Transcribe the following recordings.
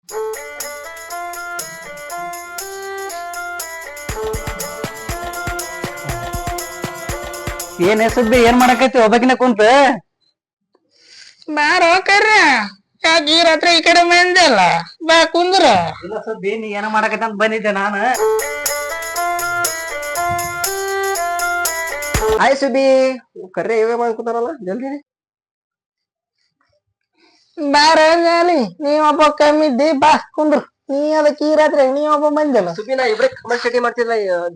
ಏನ್ ಸುದ್ದಿ ಏನ್ ಮಾಡಕೈತಿ ಒಬ್ಬಕಿನ ಕುಂತ ಬಾರ ಕರ್ರ ಯಾಕೆ ಈ ರಾತ್ರಿ ಈ ಕಡೆ ಬಂದಲ್ಲ ಬಾ ಕುಂದ್ರ. ಇಲ್ಲ ಸುದ್ದಿ ನೀ ಏನ ಮಾಡಕೈತಿ ಅಂತ ಬಂದಿದ್ದೆ ನಾನು. ಹಾಯ್ ಸುಬಿ ಕರ್ರೆ ಇವೇ ಮಾಡ್ಕೊತಾರಲ್ಲ ಜಲ್ದಿ ಬಾರ ಜಾಲಿ ನೀ ಒಬ್ಬ ಕಮ್ಮಿದ್ದಿ ಬಾ ಕುಂದ್ರು. ನೀ ಅದಕ್ಕೆ ಈ ರಾತ್ರಿ ನೀ ಒಬ್ಬ ಬಂದಲ್ಲ. ಸುಬಿ ನಾ ಇಬ್ರೇ ಕಮೆಂಟ್ ಸ್ಟಡಿ ಮಾಡ್ತಿಲ್ಲ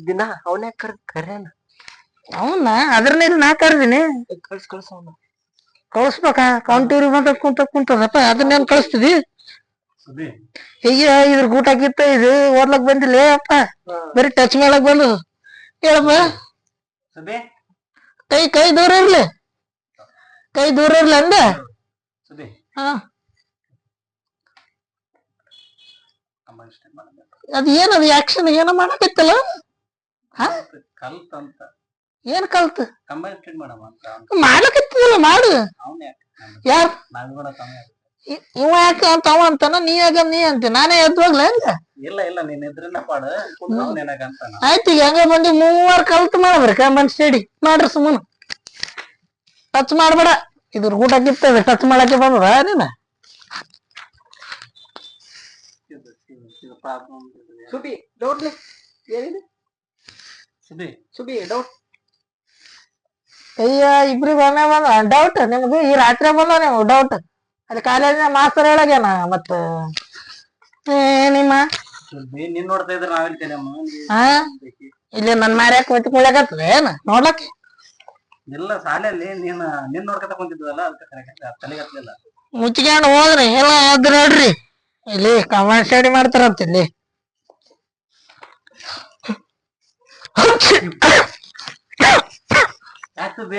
ದಿನ ಅವನೇ ಕರ್ಯಾನ ಅವನ್ನ ಅದ್ರನ್ನ ನಾ ಕರ್ದಿನಿ. ಕಳ್ಸ ಅವನ ಕಳಿಸ್ಬೇಕಾ ಕೌಂಟೂರಿ ಬಂದ ಕುಂತದಪ್ಪ ಅದನ್ನೇನ್ ಕಳಿಸ್ತಿದಿ. ಈಗ ಇದ್ರ ಊಟ ಗಿತ್ತ ಇದು ಓದ್ಲಕ್ ಬಂದಿಲ್ಲ ಅಪ್ಪ ಬರೀ ಟಚ್ ಮಾಡಕ್ ಬಂದು ಹೇಳಪ್ಪ. ಕೈ ದೂರ ಇರ್ಲಿ ಅಂದ. ಹಾ ಅದ್ ಏನದು ಆಕ್ಷನ್ ಏನೋ ಮಾಡಕತ್ತಲ್ಲ. ಏನ್ ಕಲ್ತ್ ಮಾಡ್ಲಕತ್ತಿದಲ್ಲ ಮಾಡು. ಯಾರು ಇವ ಯಾಕ ತವ ಅಂತಾನ ನೀ ಯಾಕ ನೀ ಅಂತ ನಾನೇ ಎದ್ದು ಹೋಗ್ಲ ಅಂದ. ಆಯ್ತು ಈಗ ಹಂಗ ಬಂದಿ ಮೂವಾರ ಕಲ್ತ್ ಮಾಡ್ಬ್ರಿ ಕಂಬನ್ ಸ್ಟಡಿ ಮಾಡ್ರಿ ಸುಮ್ಮನೆ ಟಚ್ ಮಾಡ್ಬೇಡ. ಇದ್ರ ಊಟ ಕಿತ್ತದ ಟಚ್ ಮಾಡಕ್ಕೆ ಬಂದದ ನೀನ. ಸುಬಿ ಡೌಟ್ ಏನಿದೆ ಸುಬಿ ಡೌಟ್. ಅಯ್ಯ ಇಬ್ರಿಗೆ ಒಮ್ಮೆ ಬಂದ ಡೌಟ್ ನಿಮ್ಗೆ ಈ ರಾತ್ರಿ ಬಂದ ನಿಮ್ಗೆ ಡೌಟ್. ಅಲ್ಲಿ ಕಾಲೇಜಿನ ಮಾಸ್ತರ್ ಹೇಳಾಗ್ಯಾನ ಮತ್ತ ನಿಮ್ಮ ನೋಡ್ತಾ ಇದ್ರ ಹಾ ಇಲ್ಲಿ ನನ್ ಮಾರ್ಯಾಕ ಹೊತ್ತಿ ಕುಳ್ಯಾಕತ್ತದ ಏನ ನೋಡ್ಲಕ್. ಇಲ್ಲ ಶಾಲೆಯಲ್ಲಿ ನಿನ್ ನೋಡ್ಕತ ಕುಂತಿದ್ವಲ್ಲ ತಲೆಗತ್ತಲಿಲ್ಲ. ಮುಚ್ಕೊಂಡು ಹೋದ್ರಿ ಎಲ್ಲ ಅದ್ ನೋಡ್ರಿ ಇಲ್ಲಿ ಕಮಾಂಡ್ ಸ್ಟಡಿ ಮಾಡ್ತಾರಂತ ಇಲ್ಲಿ.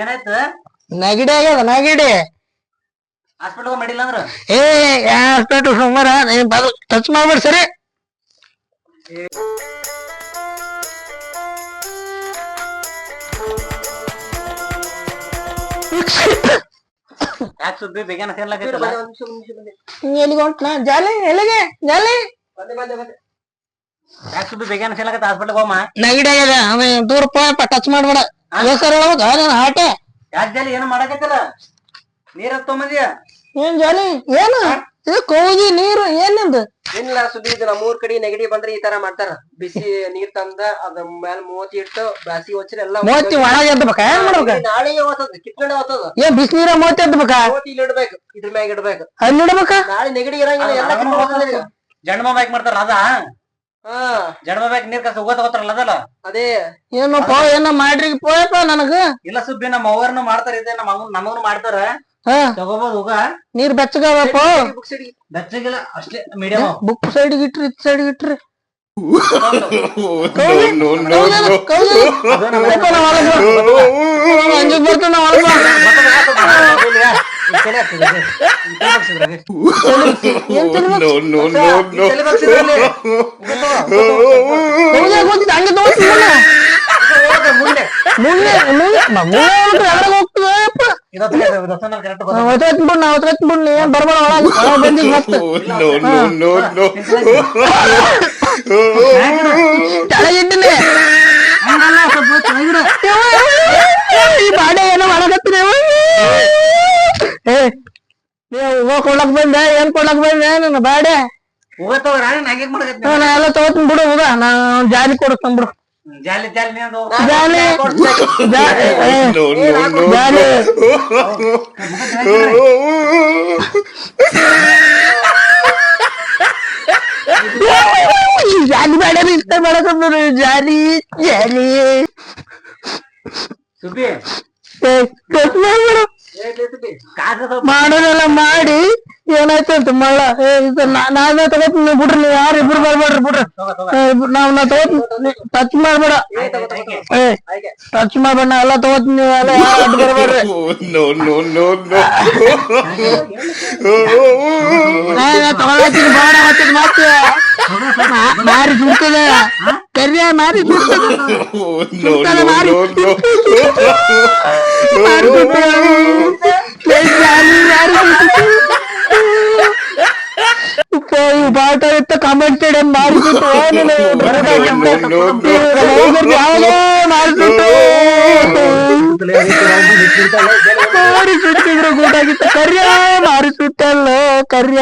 ಏನಾಯ್ತು ನಗಿಡಿ ಆಗ್ಯದ ನಗಿಡಿ. ಹಾಸ್ಪಿಟಲ್ ಮಾಡಿಲ್ಲ ಅಂದ್ರ ಹಾಸ್ಪಿಟಲ್ ಸುಮಾರ ಟಚ್ ಮಾಡ್ಬೇಡಿ ಸರಿ. ಯಾಕೆ ಸುದ್ದಿ ಬೇಗನ ಸೇರ್ಲಾಕೈತಲ್ಲ. ಎಲ್ಲಿಗೆ ಹೊಂಟ್ನ ಜಾಲಿ ಎಲ್ಲಿಗೆ ಜಾಲಿ ಯಾಕೆ ಸುದ್ದಿ ಬೇಗನ ಸೇರ್ಲಾಕೈತ ಹಾಸ್ಪಿಟಲ್ ಹೋಮ. ನಗಿಡಿ ಆಗ್ಯದ ಅವ ದೂರ ಹೋಯಪ್ಪ ಟಚ್ ಮಾಡ್ಬೇಡ. ಸರ್ ಹೇಳೋದ ಆಟೆ ಯಾಕೆ ಜಾಲಿ ಏನು ಮಾಡಕೈತಲ್ಲ ನೀರ ತೊಗೊಂಬಂದಿಯ ಏನ್ ಜಾಲಿ ಏನು ಇದು ಕೌದಿ ನೀರು ಏನಿಂದು. ಇಲ್ಲ ಸುದ್ದಿ ಇದು ನಮ್ಮೂರ್ ಕಡೆ ನೆಗಡಿ ಬಂದ್ರೆ ಈ ತರ ಮಾಡ್ತಾರ. ಬಿಸಿ ನೀರ್ ತಂದ ಅದ ಮ್ಯಾಲ ಮೂವತ್ತಿ ಇಟ್ಟು ಬ್ಯಾಸಿ ಹೊಚ್ಚರಿ ಎಲ್ಲ ಮೂವತ್ತಿ ಒಳಗೆ ಎದ್ದಬೇಕಾ ಏನ್ ಮಾಡ್ಬೇಕ. ನಾಳೆ ಹೋಗ್ತದ ಕಿತ್ಕೊಂಡೆ ಹೋಗ್ತದ. ಏನ್ ಬಿಸಿ ನೀರ ಮೂವತ್ತಿ ಎದ್ದಬೇಕಾ ಇಲ್ಲಿ ಇಡ್ಬೇಕು ಇದ್ರ ಮ್ಯಾಗ ಇಡ್ಬೇಕು ಅಲ್ಲಿ ಇಡ್ಬೇಕಾ. ನಾಳೆ ನೆಗಡಿ ಇರಂಗಿಲ್ಲ ಎಲ್ಲ ಕಿತ್ಕೊಂಡ್ ಜಂಡಮ ಬ್ಯಾಕ್ ಮಾಡ್ತಾರ ಅದ. ಜಡಮ ಬ್ಯಾಕ್ ನೀರ್ ಕಸ ಹೋಗತ್ತಾರಲ್ಲ ಅದಲ್ಲ ಅದೇ. ಏನಪ್ಪ ಏನ ಮಾಡ್ರಿ ಪೋಯಪ್ಪ ನನಗ. ಇಲ್ಲ ಸುಬ್ಬಿ ನಮ್ಮ ಅವ್ವರ್ನು ಮಾಡ್ತಾರ ಇದೆ ನಮಗನು ಮಾಡ್ತಾರ ತಗೋಬಹುದು ಹೋಗ. ನೀರ್ ಬೆಚ್ಚಗಪ್ಪ ಬೆಚ್ಚಗಿಲ್ಲ ಅಷ್ಟೇ ಮೀಡಿಯಂ. ಬುಕ್ ಸೈಡ್ ಇಟ್ರಿ ಇತ್ ಸೈಡ್ ಇಟ್ರಿ. ಅಂಜಕ್ ಬರ್ತಾನ ಹಂಗೆ ಬಾಡೆ ಏನೋ ಮಾಡಕತ್ತೀರಿ. ಕೊಡ್ಲಕ್ ಬಂದೆ ಏನ್ ಕೊಡ್ಲಕ್ ಬಂದೆ ನನ್ನ ಬಾಡೆ ಎಲ್ಲ ತಗೋತೀನಿ ಬಿಡು. ಹೌದಾ ನಾ ಜಾಲಿ ಕೊಡಿಸ್ತಾನ ಬಿಡು. ಜಾಲಿ ಜಾಲಿ ಜಾಲಿ ಜಾಲಿ ಜಾಲಿ ಬೇಡ ಇಷ್ಟ ಮಾಡಕಂದ್ರು ಜಾಲಿ ಜಾಲಿ ಸುಬ್ಬಿ ಮಾಡೋದೆಲ್ಲ ಮಾಡಿ ಏನಾಯ್ತಂತ ಮಳ್ಳ ನಾನೇ ತಗೋತೀನಿ ಬಿಡ್ರಿ. ನೀವ್ ಯಾರು ಇಬ್ರು ಬರ್ಬೇಡ್ರಿ ಬಿಡ್ರಿ. ನಾವ್ ತಗೋತೀನಿ ಟಚ್ ಮಾಡ್ಬೇಡ ಟಚ್ ಮಾಡ್ಬೇಡ ನಾ ಎಲ್ಲ ತಗೋತೀನಿ. ಎಲ್ಲ ಯಾರು ಬರ್ಬೇಡ್ರಿ. ತಗೊಳತೀನಿ ಬಾಡ ಮತ್ತೆ ಮಾರಿ ಸುಡ್ತದೆ ಕರಿಯ ಮಾರಿ ಸುಡ್ತದೆ ಮಾರಿ ಬಾಟ ಮಾರಿಸಿಟ್ಟು ಮಾರಿಸುತ್ತಿದ್ರು ಗೂಟಾಗಿತ್ತು ಕರ್ಯ ಮಾರಿಸುತ್ತಲ್ಲ ಕರ್ಯ